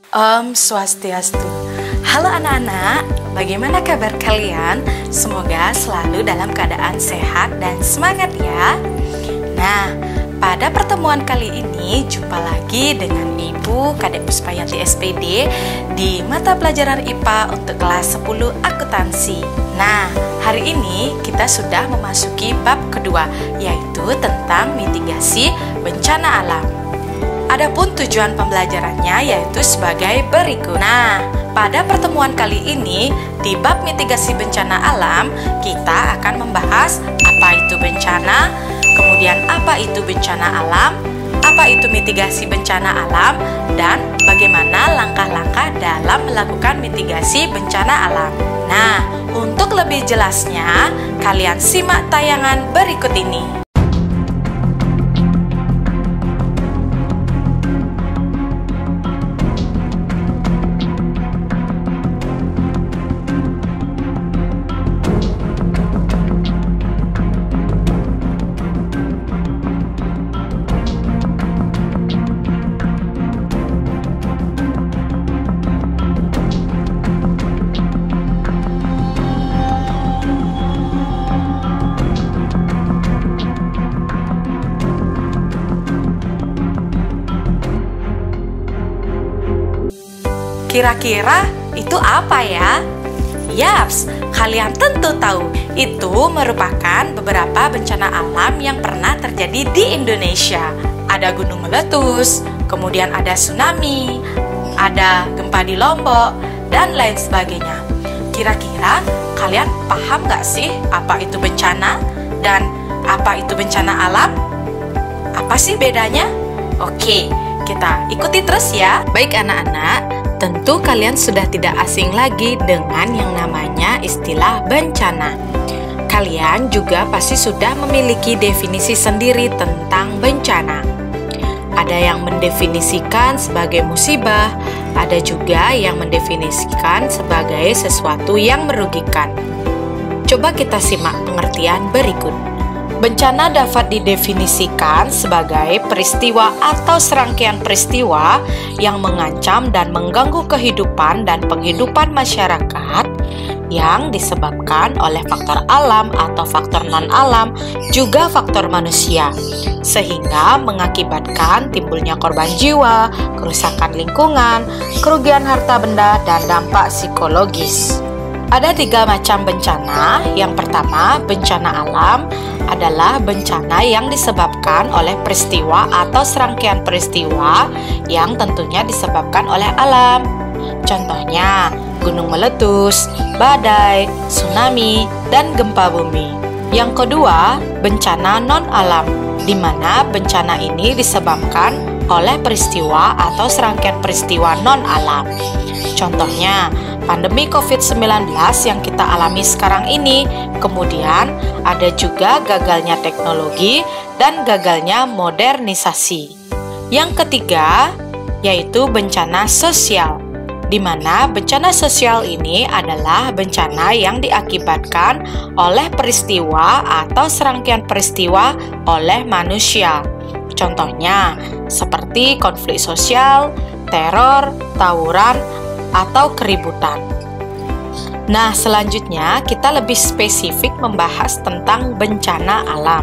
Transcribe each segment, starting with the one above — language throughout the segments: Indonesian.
Om Swastiastu. Halo anak-anak, bagaimana kabar kalian? Semoga selalu dalam keadaan sehat dan semangat ya. Nah, pada pertemuan kali ini jumpa lagi dengan Ibu Kadek Puspayanti SPD di mata pelajaran IPA untuk kelas 10 akuntansi. Nah, hari ini kita sudah memasuki bab kedua, yaitu tentang mitigasi bencana alam. Adapun tujuan pembelajarannya yaitu sebagai berikut. Nah, pada pertemuan kali ini di bab mitigasi bencana alam kita akan membahas apa itu bencana, kemudian apa itu bencana alam, apa itu mitigasi bencana alam, dan bagaimana langkah-langkah dalam melakukan mitigasi bencana alam. Nah, untuk lebih jelasnya, kalian simak tayangan berikut ini. Kira-kira itu apa ya? Yaps, kalian tentu tahu, itu merupakan beberapa bencana alam yang pernah terjadi di Indonesia. Ada gunung meletus, kemudian ada tsunami, ada gempa di Lombok, dan lain sebagainya. Kira-kira kalian paham nggak sih apa itu bencana dan apa itu bencana alam? Apa sih bedanya? Oke, kita ikuti terus ya. Baik anak-anak, tentu kalian sudah tidak asing lagi dengan yang namanya istilah bencana. Kalian juga pasti sudah memiliki definisi sendiri tentang bencana. Ada yang mendefinisikan sebagai musibah, ada juga yang mendefinisikan sebagai sesuatu yang merugikan. Coba kita simak pengertian berikut. Bencana dapat didefinisikan sebagai peristiwa atau serangkaian peristiwa yang mengancam dan mengganggu kehidupan dan penghidupan masyarakat yang disebabkan oleh faktor alam atau faktor non-alam, juga faktor manusia, sehingga mengakibatkan timbulnya korban jiwa, kerusakan lingkungan, kerugian harta benda, dan dampak psikologis. Ada 3 macam bencana. Yang pertama, bencana alam adalah bencana yang disebabkan oleh peristiwa atau serangkaian peristiwa yang tentunya disebabkan oleh alam. Contohnya, gunung meletus, badai, tsunami, dan gempa bumi. Yang kedua, bencana non-alam, di mana bencana ini disebabkan oleh peristiwa atau serangkaian peristiwa non-alam. Contohnya, pandemi COVID-19 yang kita alami sekarang ini, kemudian ada juga gagalnya teknologi dan gagalnya modernisasi. Yang ketiga, yaitu bencana sosial, di mana bencana sosial ini adalah bencana yang diakibatkan oleh peristiwa atau serangkaian peristiwa oleh manusia. Contohnya, seperti konflik sosial, teror, tawuran, atau keributan. Nah, selanjutnya kita lebih spesifik membahas tentang bencana alam.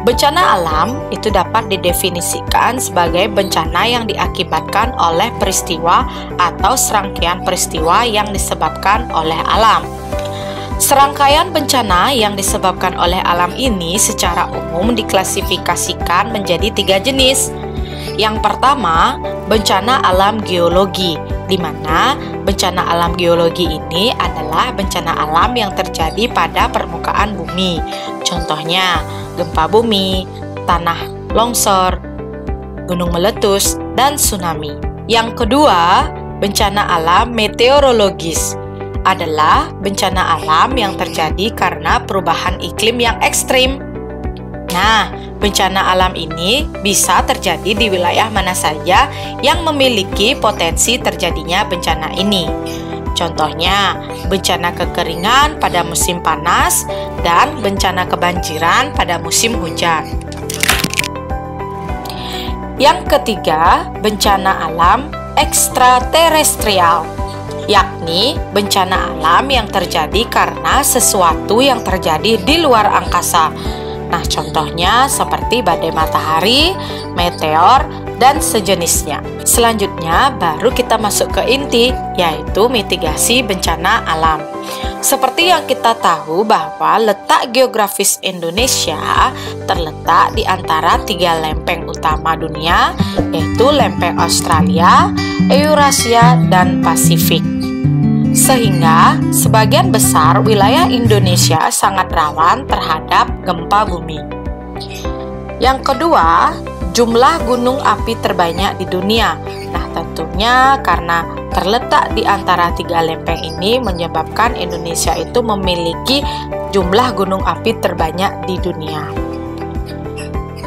Bencana alam itu dapat didefinisikan sebagai bencana yang diakibatkan oleh peristiwa atau serangkaian peristiwa yang disebabkan oleh alam. Serangkaian bencana yang disebabkan oleh alam ini secara umum diklasifikasikan menjadi 3 jenis. Yang pertama, bencana alam geologi, di mana bencana alam geologi ini adalah bencana alam yang terjadi pada permukaan bumi. Contohnya, gempa bumi, tanah longsor, gunung meletus, dan tsunami. Yang kedua, bencana alam meteorologis adalah bencana alam yang terjadi karena perubahan iklim yang ekstrim. Nah, bencana alam ini bisa terjadi di wilayah mana saja yang memiliki potensi terjadinya bencana ini. Contohnya, bencana kekeringan pada musim panas dan bencana kebanjiran pada musim hujan. Yang ketiga, bencana alam ekstraterestrial, yakni bencana alam yang terjadi karena sesuatu yang terjadi di luar angkasa. Nah, contohnya seperti badai matahari, meteor, dan sejenisnya. Selanjutnya baru kita masuk ke inti, yaitu mitigasi bencana alam. Seperti yang kita tahu bahwa letak geografis Indonesia terletak di antara 3 lempeng utama dunia, yaitu lempeng Australia, Eurasia, dan Pasifik. Sehingga sebagian besar wilayah Indonesia sangat rawan terhadap gempa bumi. Yang kedua, jumlah gunung api terbanyak di dunia. Nah, tentunya karena terletak di antara 3 lempeng ini menyebabkan Indonesia itu memiliki jumlah gunung api terbanyak di dunia.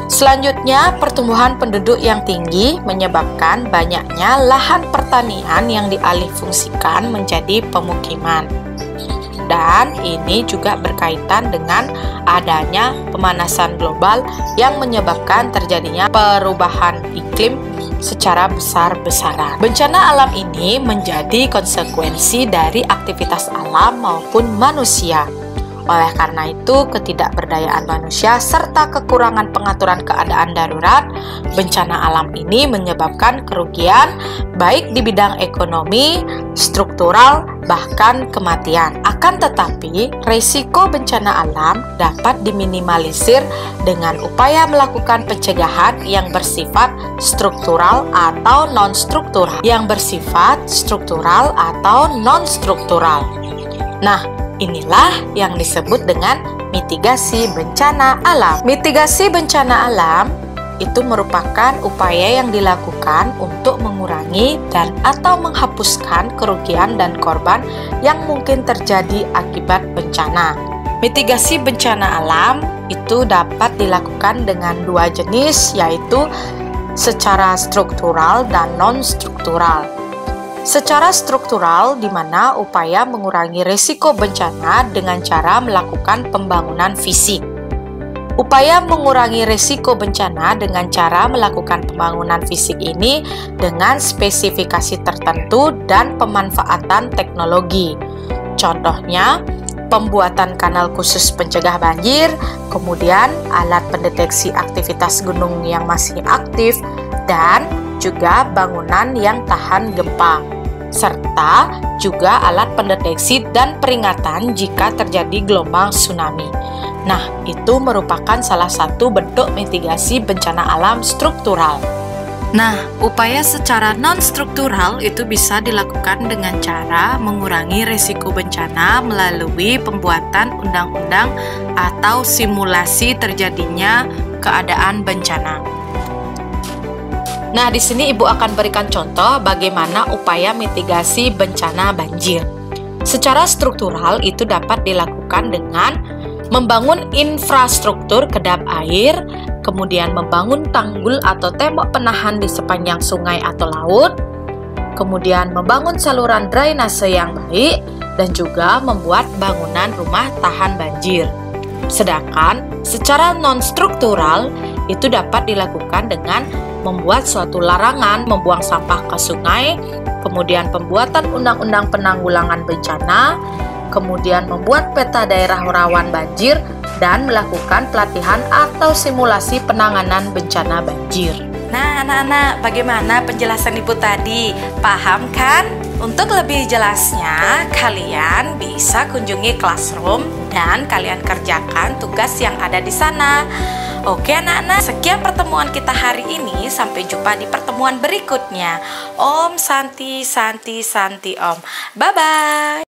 Selanjutnya, pertumbuhan penduduk yang tinggi menyebabkan banyaknya lahan pertanian yang dialihfungsikan menjadi pemukiman. Dan ini juga berkaitan dengan adanya pemanasan global yang menyebabkan terjadinya perubahan iklim secara besar-besaran. Bencana alam ini menjadi konsekuensi dari aktivitas alam maupun manusia. Oleh karena itu, ketidakberdayaan manusia serta kekurangan pengaturan keadaan darurat, bencana alam ini menyebabkan kerugian baik di bidang ekonomi, struktural, bahkan kematian. Akan tetapi, risiko bencana alam dapat diminimalisir dengan upaya melakukan pencegahan yang bersifat struktural atau non-struktural. Nah, inilah yang disebut dengan mitigasi bencana alam. Mitigasi bencana alam itu merupakan upaya yang dilakukan untuk mengurangi dan atau menghapuskan kerugian dan korban yang mungkin terjadi akibat bencana. Mitigasi bencana alam itu dapat dilakukan dengan 2 jenis, yaitu secara struktural dan non-struktural. Secara struktural, di mana upaya mengurangi risiko bencana dengan cara melakukan pembangunan fisik. Upaya mengurangi risiko bencana dengan cara melakukan pembangunan fisik ini dengan spesifikasi tertentu dan pemanfaatan teknologi. Contohnya, pembuatan kanal khusus pencegah banjir, kemudian alat pendeteksi aktivitas gunung yang masih aktif, dan juga bangunan yang tahan gempa, serta juga alat pendeteksi dan peringatan jika terjadi gelombang tsunami. Nah, itu merupakan salah satu bentuk mitigasi bencana alam struktural. Nah, upaya secara non-struktural itu bisa dilakukan dengan cara mengurangi risiko bencana melalui pembuatan undang-undang atau simulasi terjadinya keadaan bencana. Nah, di sini Ibu akan berikan contoh bagaimana upaya mitigasi bencana banjir. Secara struktural itu dapat dilakukan dengan membangun infrastruktur kedap air, kemudian membangun tanggul atau tembok penahan di sepanjang sungai atau laut, kemudian membangun saluran drainase yang baik, dan juga membuat bangunan rumah tahan banjir. Sedangkan secara non-struktural itu dapat dilakukan dengan membuat suatu larangan membuang sampah ke sungai, kemudian pembuatan undang-undang penanggulangan bencana, kemudian membuat peta daerah rawan banjir, dan melakukan pelatihan atau simulasi penanganan bencana banjir. Nah, anak-anak, bagaimana penjelasan Ibu tadi? Paham kan? Untuk lebih jelasnya, kalian bisa kunjungi Classroom dan kalian kerjakan tugas yang ada di sana. Oke anak-anak, sekian pertemuan kita hari ini. Sampai jumpa di pertemuan berikutnya. Om Santi Santi Santi Om. Bye-bye.